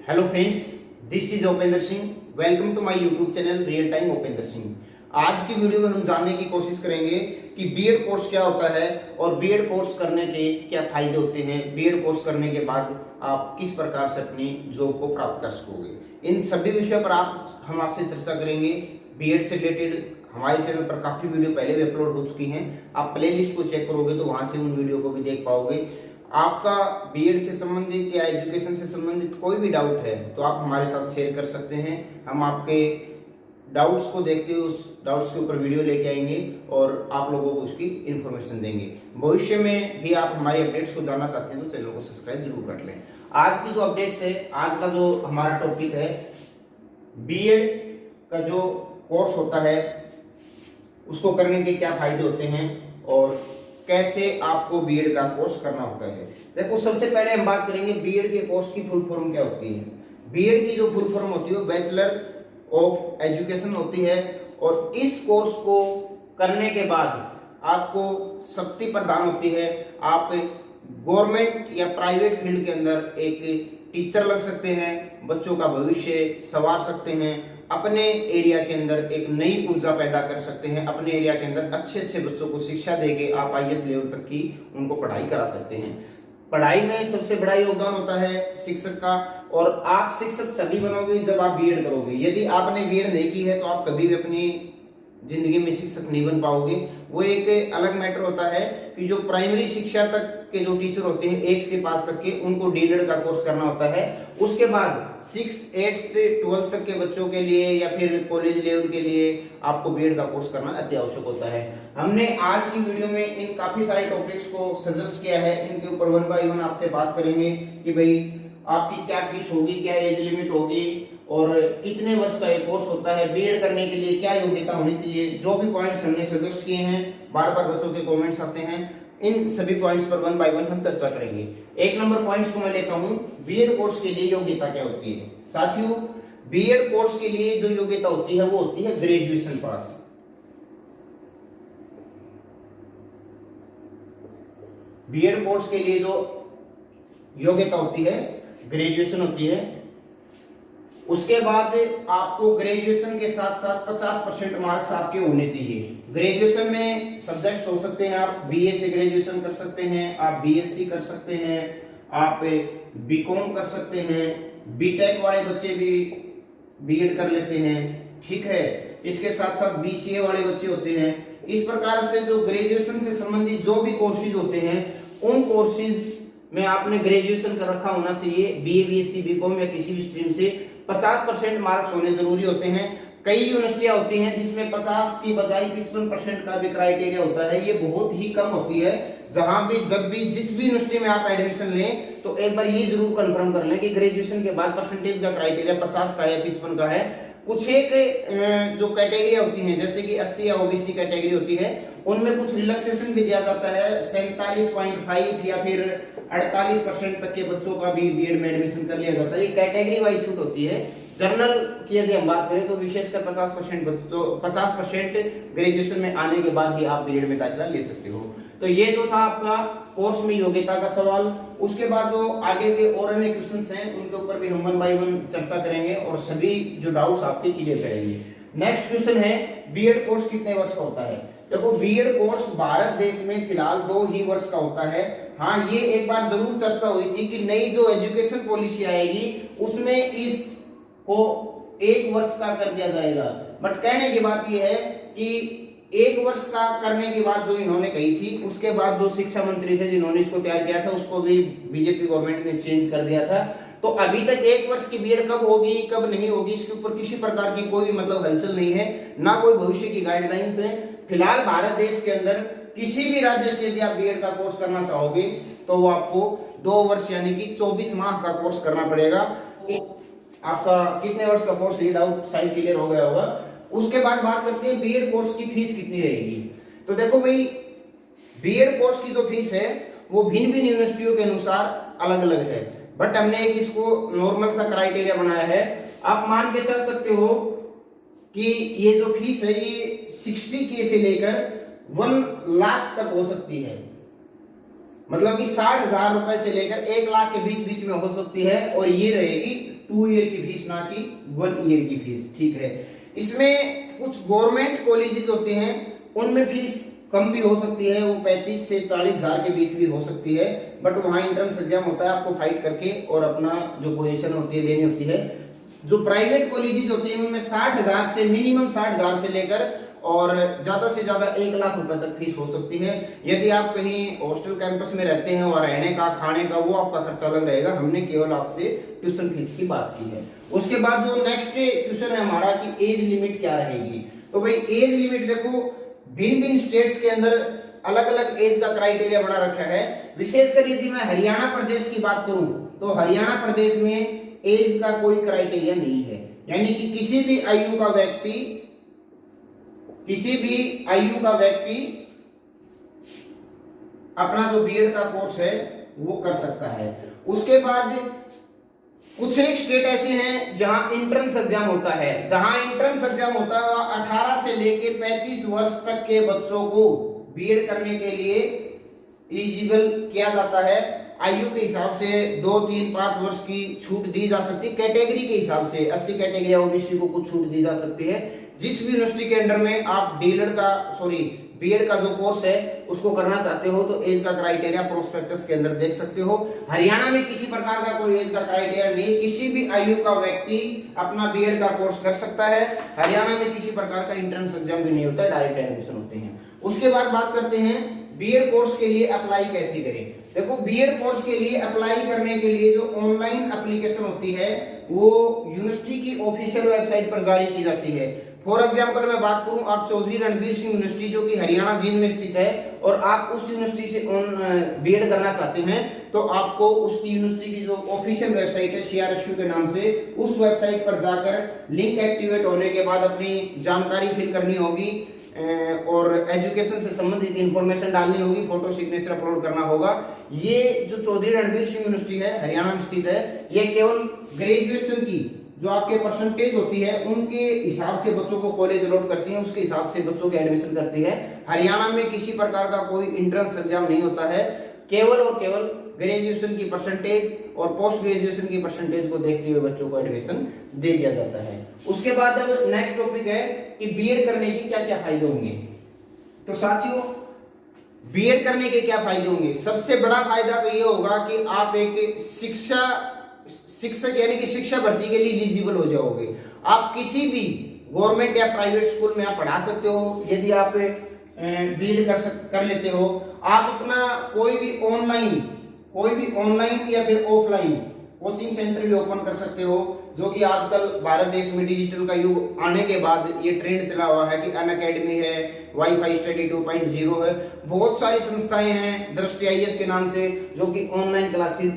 Hello friends, this is Upendra Singh. Welcome to my YouTube channel real time Upendra Singh. आज की video में हम जानने की कोशिश करेंगे कि बीएड कोर्स क्या होता है और बीएड कोर्स करने के क्या फायदे होते हैं। बीएड कोर्स करने के बाद आप किस प्रकार से अपनी जॉब को प्राप्त कर सकोगे। इन सभी विषयों पर हम आपसे चर्चा करेंगे। बीएड से रिलेटेड हमारे चैनल पर काफी वीडियो पहले भी अपलोड हो चुकी हैं। आप प्लेलिस्ट को चेक करोगे तो वहां से उन वीडियो को भी देख पाओगे। आपका बीएड से संबंधित या एजुकेशन से संबंधित कोई भी डाउट है तो आप हमारे साथ शेयर कर सकते हैं। हम आपके डाउट्स को देखते हुए उस डाउट्स के ऊपर वीडियो लेके आएंगे और आप लोगों को उसकी इन्फॉर्मेशन देंगे। भविष्य में भी आप हमारी अपडेट्स को जानना चाहते हैं तो चैनल को सब्सक्राइब जरूर कर लें। आज की जो अपडेट्स है, आज का जो हमारा टॉपिक है, बीएड का जो कोर्स होता है उसको करने के क्या फायदे होते हैं और कैसे आपको बीएड का कोर्स करना होता है। देखो, सबसे पहले हम बात करेंगे बीएड के कोर्स की फुल फॉर्म क्या होती है। बीएड की जो फुल फॉर्म होती है वो बैचलर ऑफ एजुकेशन होती है और इस कोर्स को करने के बाद आपको शक्ति प्रदान होती है। आप गवर्नमेंट या प्राइवेट फील्ड के अंदर एक टीचर लग सकते हैं, बच्चों का भविष्य संवार सकते हैं, अपने एरिया के अंदर एक नई ऊर्जा पैदा कर सकते हैं, अपने एरिया के अंदर अच्छे अच्छे बच्चों को शिक्षा देके आप आईएएस लेवल तक की उनको पढ़ाई करा सकते हैं। पढ़ाई में सबसे बड़ा योगदान होता है शिक्षक का, और आप शिक्षक तभी बनोगे जब आप बीएड करोगे। यदि आपने बीएड नहीं की है तो आप कभी भी अपनी जिंदगी में शिक्षक नहीं बन पाओगे। वो एक अलग मैटर होता है कि जो प्राइमरी शिक्षा तक के जो टीचर होते हैं 1 से 5 तक के, उनको डीएलएड का कोर्स करना होता है। उसके बाद 6, 8, 12 तक के बच्चों के लिए या फिर कॉलेज लेवल के लिए आपको बीएड का कोर्स करना अति आवश्यक होता है। हमने आज की वीडियो में इन काफी सारे टॉपिक्स को सजेस्ट किया है। इनके ऊपर 1 बाय 1 आपसे बात करेंगे कि भाई आपकी क्या फीस होगी, क्या एज लिमिट होगी और कितने वर्ष का ये कोर्स होता है, बीएड करने के लिए क्या योग्यता होनी चाहिए। जो भी पॉइंट्स हमने सजेस्ट किए हैं, बार बार बच्चों के कमेंट्स आते हैं, इन सभी पॉइंट्स पर 1 बाय 1 हम चर्चा करेंगे। 1 नंबर पॉइंट्स को मैं लेता हूं, बीएड कोर्स के लिए योग्यता क्या होती है। साथियों, बीएड कोर्स के लिए जो योग्यता होती है वो होती है ग्रेजुएशन पास। बीएड कोर्स के लिए जो योग्यता होती है ग्रेजुएशन होती है। उसके बाद आपको ग्रेजुएशन के साथ साथ 50% मार्क्स आपके होने चाहिए। ग्रेजुएशन में सब्जेक्ट्स हो सकते हैं, आप बीए से ग्रेजुएशन कर सकते हैं, आप बीएससी कर सकते हैं, आप बीकॉम कर सकते हैं, बीटेक वाले बच्चे भी बीएड कर लेते हैं, ठीक है। इसके साथ साथ बीसीए वाले बच्चे होते हैं। इस प्रकार से जो ग्रेजुएशन से संबंधित जो भी कोर्सेज होते हैं उन कोर्सेज में आपने ग्रेजुएशन कर रखा होना चाहिए। बीए, बीएससी, बीकॉम या किसी भी स्ट्रीम से 50% मार्क्स होने जरूरी होते हैं। कई यूनिवर्सिटियां होती हैं जिसमें 50 की बजाय 55% का भी क्राइटेरिया होता है। ये बहुत ही कम होती है। जहां भी जब भी जिस भी यूनिवर्सिटी में आप एडमिशन लें तो एक बार ये जरूर कंफर्म कर लें कि ग्रेजुएशन के बाद परसेंटेज का क्राइटेरिया 50 का है, 55 का है। कुछ एक जो कैटेगरी होती हैं जैसे कि एससी या ओबीसी कैटेगरी होती है, उनमें कुछ रिलैक्सेशन भी दिया जाता है। 47.5 या फिर 48% तक के बच्चों का भी बीएड में एडमिशन कर लिया जाता है। ये कैटेगरी वाइज छूट होती है। जनरल की यदि हम बात करें तो विशेषकर 50% बच्चों 50% ग्रेजुएशन में आने के बाद ही आप बीएड में दाखिला ले सकते हो। तो ये तो था आपका कोर्स में योग्यता का सवाल। उसके बाद जो आगे के और अन्य क्वेश्चंस हैं उनके ऊपर भी हम 1 बाय 1 चर्चा करेंगे और सभी जो डाउट्स आपके क्लियर करेंगे। नेक्स्ट क्वेश्चन है, बीएड कोर्स कितने वर्ष का होता है। देखो, बीएड कोर्स भारत देश में फिलहाल 2 ही वर्ष का होता है। हाँ, ये एक बार जरूर चर्चा हुई थी कि नई जो एजुकेशन पॉलिसी आएगी उसमें इसको 1 वर्ष का कर दिया जाएगा। बट कहने की बात यह है कि 1 वर्ष का करने के बाद जो इन्होंने कही थी, उसके बाद जो शिक्षा मंत्री थे जिन्होंने इसको तैयार किया था उसको भी बीजेपी गवर्नमेंट ने चेंज कर दिया था। तो अभी तक 1 वर्ष की बीएड कब होगी कब नहीं होगी इसके ऊपर किसी प्रकार की कोई भी हलचल नहीं है, ना कोई भविष्य की गाइडलाइंस है। फिलहाल भारत देश के अंदर किसी भी राज्य से यदि आप बीएड का कोर्स करना चाहोगे तो वो आपको 2 वर्ष यानी कि 24 माह का कोर्स करना पड़ेगा। आपका कितने वर्ष का कोर्स, ये डाउट शायद क्लियर हो गया होगा। उसके बाद बात करते हैं बीएड कोर्स की फीस कितनी रहेगी। तो देखो भाई, बीएड कोर्स की जो फीस है वो भिन्न भिन्न यूनिवर्सिटियों के अनुसार अलग अलग है। बट हमने एक इसको नॉर्मल सा क्राइटेरिया बनाया है। आप मान के चल सकते हो कि ये जो फीस है ये 60K से लेकर 1 लाख तक हो सकती है। मतलब कि 60,000 रुपए से लेकर 1 लाख के बीच बीच में हो सकती है और ये रहेगी 2 ईयर की फीस, ना कि 1 ईयर की फीस, ठीक है। इसमें कुछ गवर्नमेंट कॉलेजेस होते हैं, उनमें फीस कम भी हो सकती है, वो 35 से 40 हजार के बीच भी हो सकती है, बट वहां एंट्रेंस एग्जाम होता है, आपको फाइट करके और अपना जो पोजीशन होती है लेनी होती है। जो प्राइवेट कॉलेजेस होती हैं उनमें 60,000 से मिनिमम 60,000 से लेकर और ज्यादा से ज्यादा 1 लाख रुपए तक फीस हो सकती है। यदि आप कहीं हॉस्टल कैंपस में रहते हैं और रहने का खाने का वो आपका खर्चा अलग रहेगा, हमने केवल आपसे ट्यूशन फीस की बात की है। उसके बाद जो नेक्स्ट क्वेश्चन है हमारा कि एज लिमिट क्या रहेगी। तो भाई एज लिमिट देखो, भिन्न भिन्न स्टेट्स के अंदर अलग अलग एज का क्राइटेरिया बना रखा है। विशेषकर यदि मैं हरियाणा प्रदेश की बात करूं तो हरियाणा प्रदेश में एज का कोई क्राइटेरिया नहीं है, यानी कि किसी भी आयु का व्यक्ति अपना जो बीएड का कोर्स है वो कर सकता है। उसके बाद कुछ एक स्टेट ऐसे हैं जहां एंट्रेंस एग्जाम होता है, वह 18 से लेके 35 वर्ष तक के बच्चों को बीएड करने के लिए एलिजिबल किया जाता है। आयु के हिसाब से 2, 3, 5 वर्ष की छूट दी जा सकती है, कैटेगरी के हिसाब से 80 कैटेगरी ओबीसी को कुछ छूट दी जा सकती है। जिस भी यूनिवर्सिटी के अंडर में आप बीएड का जो कोर्स है उसको करना चाहते हो तो एज का क्राइटेरिया प्रोस्पेक्टस के अंदर देख सकते हो। हरियाणा में किसी प्रकार का कोई एज का क्राइटेरिया नहीं, किसी भी आयु का व्यक्ति अपना बीएड का कोर्स कर सकता है। हरियाणा में किसी प्रकार का एंट्रेंस एग्जाम भी नहीं होता है, डायरेक्ट एडमिशन होते हैं। उसके बाद बात करते हैं बीएड कोर्स के लिए अप्लाई कैसे करें। देखो बीएड कोर्स के लिए अप्लाई करने के लिए जो ऑनलाइन एप्लीकेशन होती है वो यूनिवर्सिटी की ऑफिशियल वेबसाइट पर जारी की जाती है। फॉर एग्जाम्पल मैं बात करूं, आप चौधरी रणबीर सिंह यूनिवर्सिटी जो कि हरियाणा जींद में स्थित है और आप उस यूनिवर्सिटी से बीएड करना चाहते हैं तो आपको उसकी यूनिवर्सिटी की जो ऑफिशियल वेबसाइट है CRSU के नाम से, उस वेबसाइट पर जाकर लिंक एक्टिवेट होने के बाद अपनी जानकारी फिल करनी होगी और एजुकेशन से संबंधित इंफॉर्मेशन डालनी होगी, फोटो सिग्नेचर अपलोड करना होगा। ये जो चौधरी रणबीर सिंह यूनिवर्सिटी है हरियाणा में स्थित है, ये केवल ग्रेजुएशन की जो आपके परसेंटेज होती है उनके हिसाब से बच्चों को कॉलेज अलॉट करती है, उसके हिसाब से बच्चों की एडमिशन करती है। हरियाणा में किसी प्रकार का कोई एंट्रेंस एग्जाम नहीं होता है, केवल और केवल ग्रेजुएशन की परसेंटेज और पोस्ट ग्रेजुएशन की परसेंटेज को देखते हुए बच्चों को एडमिशन दे दिया जाता है। उसके बाद अब नेक्स्ट टॉपिक है कि बीएड करने के क्या क्या फायदे होंगे। तो साथियों बीएड करने के क्या फायदे होंगे, सबसे बड़ा फायदा तो ये होगा कि आप एक शिक्षक यानी कि शिक्षा भर्ती के लिए एलिजिबल हो जाओगे। आप किसी भी गवर्नमेंट या प्राइवेट स्कूल में आप पढ़ा सकते हो यदि आप बीएड कर लेते हो। आप अपना कोई भी ऑनलाइन या फिर ऑफलाइन कोचिंग सेंटर भी ओपन कर सकते हो, जो कि आजकल भारत देश में डिजिटल का युग आने के बाद ये ट्रेंड चला हुआ है कि अनअकैडमी है, वाईफाई स्टडी 2.0 है, बहुत सारी संस्थाएं हैं दृष्टि IAS के नाम से जो कि ऑनलाइन क्लासेस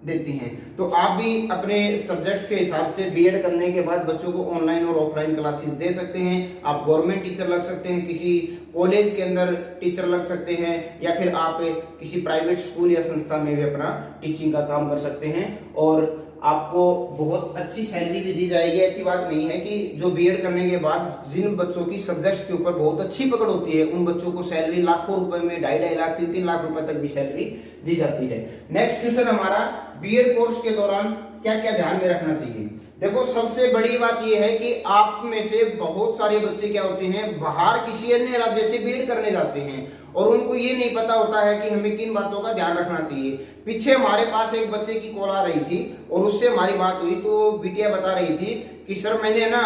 देती हैं। तो आप भी अपने सब्जेक्ट के हिसाब से बीएड करने के बाद बच्चों को ऑनलाइन और ऑफलाइन क्लासेस दे सकते हैं। आप गवर्नमेंट टीचर लग सकते हैं, किसी कॉलेज के अंदर टीचर लग सकते हैं, या फिर आप किसी प्राइवेट स्कूल या संस्था में भी अपना टीचिंग का काम कर सकते हैं और आपको बहुत अच्छी सैलरी भी दी जाएगी। ऐसी बात नहीं है कि जो बीएड करने के बाद जिन बच्चों की सब्जेक्ट्स के ऊपर बहुत अच्छी पकड़ होती है उन बच्चों को सैलरी लाखों रुपए में 2.5 लाख 3 लाख रुपए तक भी सैलरी दी जाती है। नेक्स्ट क्वेश्चन हमारा, बीएड कोर्स के दौरान क्या क्या ध्यान में रखना चाहिए। देखो सबसे बड़ी बात यह है कि आप में से बहुत सारे बच्चे क्या होते हैं, बाहर किसी अन्य राज्य से बीएड करने जाते हैं और उनको ये नहीं पता होता है कि हमें किन बातों का ध्यान रखना चाहिए। पीछे हमारे पास एक बच्चे की कॉल आ रही थी और उससे हमारी बात हुई तो बिटिया बता रही थी कि सर मैंने ना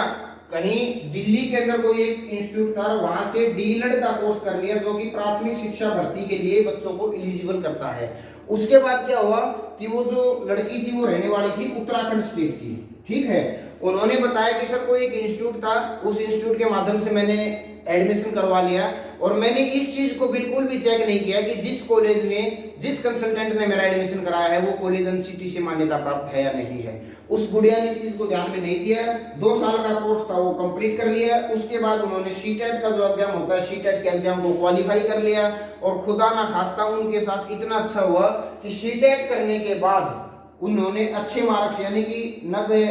कहीं दिल्ली के अंदर कोई एक इंस्टीट्यूट था, वहां से डीएलएड का कोर्स कर लिया जो कि प्राथमिक शिक्षा भर्ती के लिए बच्चों को एलिजिबल करता है। उसके बाद क्या हुआ कि वो जो लड़की थी वो रहने वाली थी उत्तराखंड स्टेट की, ठीक है। उन्होंने बताया कि सर कोई एक इंस्टीट्यूट था, उस इंस्टीट्यूट के माध्यम से मैंने एडमिशन करवा लिया और मैंने इस चीज को बिल्कुल भी चेक नहीं किया कि जिस कॉलेज में जिस कंसल्टेंट ने मेरा एडमिशन कराया है वो कॉलेज एनसीटी से मान्यता प्राप्त है या नहीं है। उस गुड़िया ने इस चीज को ध्यान में नहीं दिया, 2 साल का कोर्स था वो कंप्लीट कर लिया। उसके बाद उन्होंने सीटेट का जो एग्जाम होता है सीटेट के एग्जाम को क्वालिफाई कर लिया और खुदा ना खास्ता उनके साथ इतना अच्छा हुआ कि सीटेट करने के बाद उन्होंने अच्छे मार्क्स यानी कि 90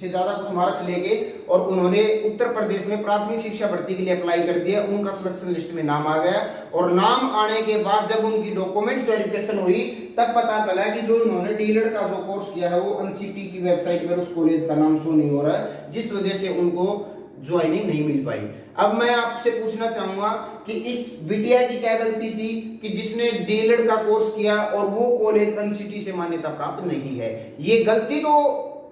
से ज्यादा कुछ मार्क्स लेके और उन्होंने उत्तर प्रदेश में प्राथमिक शिक्षा भर्ती के लिए अप्लाई कर दिया, उनका सिलेक्शन लिस्ट में नाम आ गया। और नाम आने के बाद जब उनकी डॉक्यूमेंट्स वेरिफिकेशन हुई तब पता चला कि जो इन्होंने डीएलएड का जो कोर्स किया है वो एनसीटी की वेबसाइट पर उस कॉलेज का नाम शो नहीं हो रहा है, जिस वजह से उनको ज्वाइनिंग नहीं मिल पाई। अब मैं आपसे पूछना चाहूंगा कि इस बिटिया की क्या गलती थी कि जिसने डीएलएड का कोर्स किया और वो कॉलेज एनसीटी से मान्यता प्राप्त नहीं है। ये गलती तो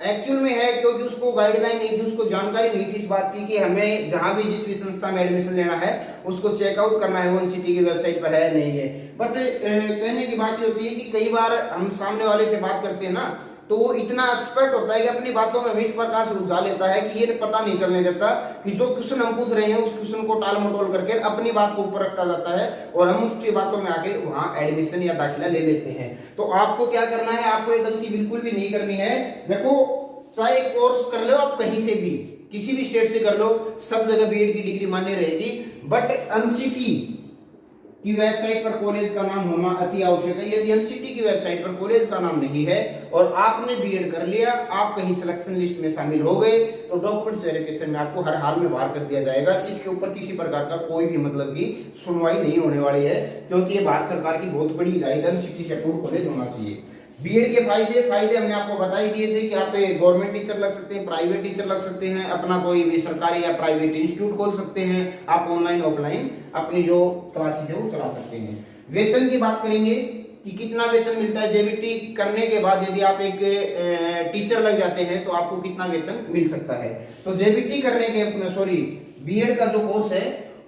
एक्चुअल में है क्योंकि उसको गाइडलाइन नहीं थी, उसको जानकारी नहीं थी इस बात की कि हमें जहां भी जिस भी संस्था में एडमिशन लेना है उसको चेकआउट करना है वो एनसीटी की वेबसाइट पर है नहीं है। बट कहने की बात ये होती है कि कई बार हम सामने वाले से बात करते हैं ना तो वो इतना एक्सपर्ट होता है कि अपनी बातों में हमें इस प्रकार से उलझा लेता है कि ये पता नहीं चलने देता कि जो क्वेश्चन हम पूछ रहे हैं उस क्वेश्चन को टाल मटोल करके अपनी बात को ऊपर रखता जाता है और हम उसकी बातों में आके वहां एडमिशन या दाखिला ले लेते हैं। तो आपको क्या करना है, आपको ये गलती बिल्कुल भी नहीं करनी है। देखो, चाहे कोर्स कर लो आप कहीं से भी, किसी भी स्टेट से कर लो, सब जगह बीएड की डिग्री मान्य रहेगी। बट एनसीटी की वेबसाइट पर कॉलेज का नाम होना अति आवश्यक है। यदि एनसीटी की वेबसाइट पर कॉलेज का नाम नहीं है और आपने बीएड कर लिया, आप कहीं सिलेक्शन लिस्ट में शामिल हो गए तो डॉक्यूमेंट्स वेरिफिकेशन में आपको हर हाल में बाहर कर दिया जाएगा। इसके ऊपर किसी प्रकार का कोई भी मतलब की सुनवाई नहीं होने वाली है क्योंकि ये भारत सरकार की बहुत बड़ी गाइडलाइन, एनसीटी से अप्रूव कॉलेज होना चाहिए। बीएड के फायदे हमने आपको बता ही दिए थे कि आप गवर्नमेंट टीचर लग सकते हैं, प्राइवेट टीचर लग सकते हैं, अपना कोई भी सरकारी या प्राइवेट इंस्टीट्यूट खोल सकते हैं, आप ऑनलाइन ऑफलाइन अपनी जो क्लासेस है वो चला सकते हैं। वेतन की बात करेंगे कि कितना वेतन मिलता है। जेबीटी करने के बाद यदि आप एक टीचर लग जाते हैं तो आपको कितना वेतन मिल सकता है। तो जेबीटी करने के बीएड का जो कोर्स है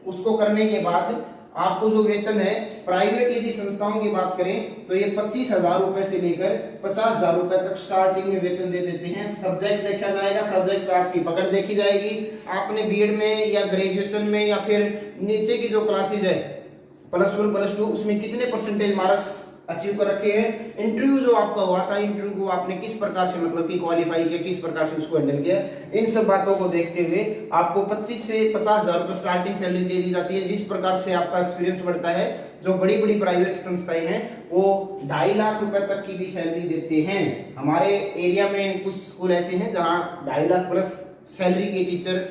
उसको करने के बाद आपको जो वेतन है, प्राइवेट यदि संस्थाओं की बात करें तो ये 25,000 रुपए से लेकर 50,000 रुपए तक स्टार्टिंग में वेतन दे देते हैं। सब्जेक्ट देखा जाएगा, सब्जेक्ट पे आपकी पकड़ देखी जाएगी। आपने बीएड में या ग्रेजुएशन में या फिर नीचे की जो क्लासेज है +1 +2 उसमें कितने परसेंटेज मार्क्स अचीव कर रखे हैं, इंटरव्यू जो आपका हुआ था, इंटरव्यू को आपने किस प्रकार से मतलब कि क्वालिफाई किया, किस प्रकार से उसको हैंडल किया, इन सब बातों को देखते हुए आपको 25 से 50,000 रुपए स्टार्टिंग सैलरी दे दी जाती है। जिस प्रकार से आपका एक्सपीरियंस बढ़ता है, जो बड़ी बड़ी प्राइवेट संस्थाएं हैं वो 2.5 लाख रुपए तक की भी सैलरी देते हैं। हमारे एरिया में कुछ स्कूल ऐसे हैं जहां 2.5 लाख प्लस सैलरी के टीचर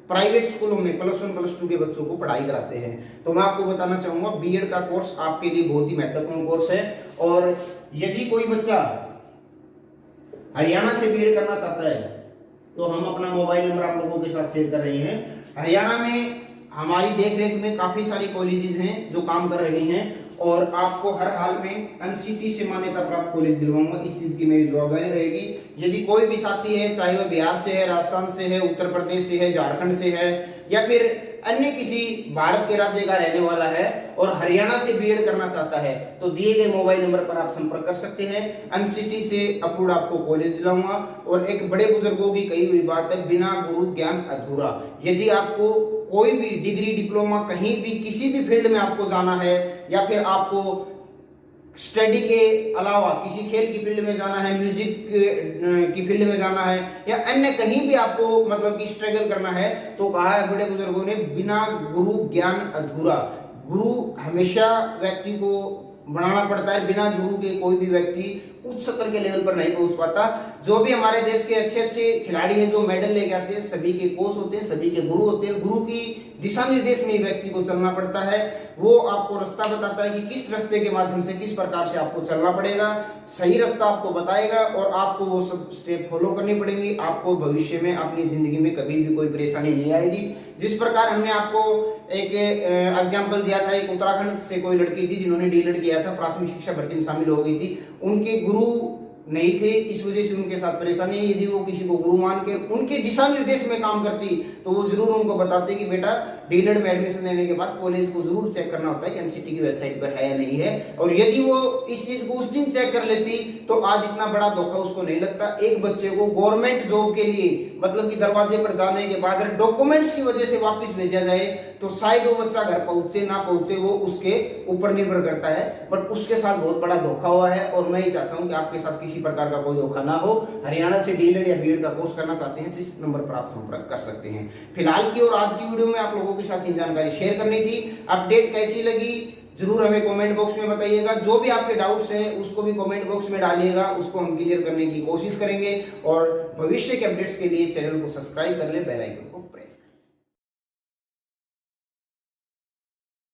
प्राइवेट स्कूलों में +1 +2 के बच्चों को पढ़ाई कराते हैं। तो मैं आपको बताना चाहूंगा बीएड का कोर्स आपके लिए बहुत ही महत्वपूर्ण कोर्स है। और यदि कोई बच्चा हरियाणा से बीएड करना चाहता है तो हम अपना मोबाइल नंबर आप लोगों के साथ शेयर कर रहे हैं। हरियाणा में हमारी देखरेख में काफी सारी कॉलेजेस हैं जो काम कर रही हैं और आपको हर हाल में एनसीटी से मान्यता प्राप्त कॉलेज दिलवाऊंगा, इस चीज की मेरी जवाबदारी रहेगी। यदि कोई भी साथी है, चाहे वह बिहार से है, राजस्थान से है, उत्तर प्रदेश से है, झारखंड से है या फिर अन्य किसी भारत के राज्य का रहने वाला है और हरियाणा से बीएड करना चाहता है तो दिए गए मोबाइल नंबर पर आप संपर्क कर सकते हैं। एनसीटी से अप्रूव्ड आपको कॉलेज दिलाऊंगा। और एक बड़े बुजुर्गों की कही हुई बात है, बिना गुरु ज्ञान अधूरा। यदि आपको कोई भी डिग्री डिप्लोमा कहीं भी किसी भी फील्ड में आपको जाना है या फिर आपको स्टडी के अलावा किसी खेल की फील्ड में जाना है, म्यूजिक की फील्ड में जाना है या अन्य कहीं भी आपको मतलब कि स्ट्रगल करना है तो कहा है बड़े बुजुर्गों ने, बिना गुरु ज्ञान अधूरा। गुरु हमेशा व्यक्ति को बनाना पड़ता है, बिना गुरु के कोई भी व्यक्ति उच्च स्तर के लेवल पर नहीं पहुंच पाता। जो भी हमारे देश के अच्छे अच्छे खिलाड़ी हैं जो मेडल लेके आते हैं, सभी के कोच होते हैं, सभी के गुरु होते हैं। गुरु की दिशा निर्देश में व्यक्ति को चलना पड़ता है। वो आपको रास्ता बताता है कि किस रास्ते के माध्यम से किस प्रकार से आपको चलना पड़ेगा, सही रास्ता आपको बताएगा और आपको वो सब स्टेप फॉलो करनी पड़ेंगी। आपको भविष्य में अपनी जिंदगी में कभी भी कोई परेशानी नहीं आएगी। जिस प्रकार हमने आपको एक एग्जाम्पल दिया था, एक उत्तराखंड से कोई लड़की थी जिन्होंने डीएलएड किया था, प्राथमिक शिक्षा भर्ती में शामिल हो गई थी, उनके गुरु नहीं थे, इस वजह से उनके साथ परेशानी है। यदि वो किसी को गुरु मान के उनके दिशा निर्देश में काम करती तो वो जरूर उनको बताते कि बेटा डीएलएड में एडमिशन लेने के बाद कॉलेज को जरूर चेक करना होता है कि एनसीटी की वेबसाइट पर है या नहीं है। और यदि वो इस चीज को उस दिन चेक कर लेती तो आज इतना बड़ा धोखा उसको नहीं लगता। एक बच्चे को गवर्नमेंट जॉब के लिए मतलब कि दरवाजे पर जाने के बाद अगर डॉक्यूमेंट्स की वजह से वापस भेजा जाए तो शायद वो बच्चा घर पहुंचे ना पहुंचे वो उसके ऊपर निर्भर करता है। बट उसके साथ बहुत बड़ा धोखा हुआ है और मैं ही चाहता हूं कि आपके साथ किसी प्रकार का कोई धोखा ना हो। हरियाणा से डीएलएड या बीएड का कोर्स करना चाहते हैं तो इस नंबर पर आप संपर्क कर सकते हैं। फिलहाल की और आज की वीडियो में आप लोगों के साथ जानकारी शेयर करनी थी। अपडेट कैसी लगी जरूर हमें कमेंट बॉक्स में बताइएगा। जो भी आपके डाउट्स हैं उसको भी कमेंट बॉक्स में डालिएगा, उसको हम क्लियर करने की कोशिश करेंगे। और भविष्य के अपडेट्स के लिए चैनल को सब्सक्राइब कर ले, बेल आइकन को प्रेस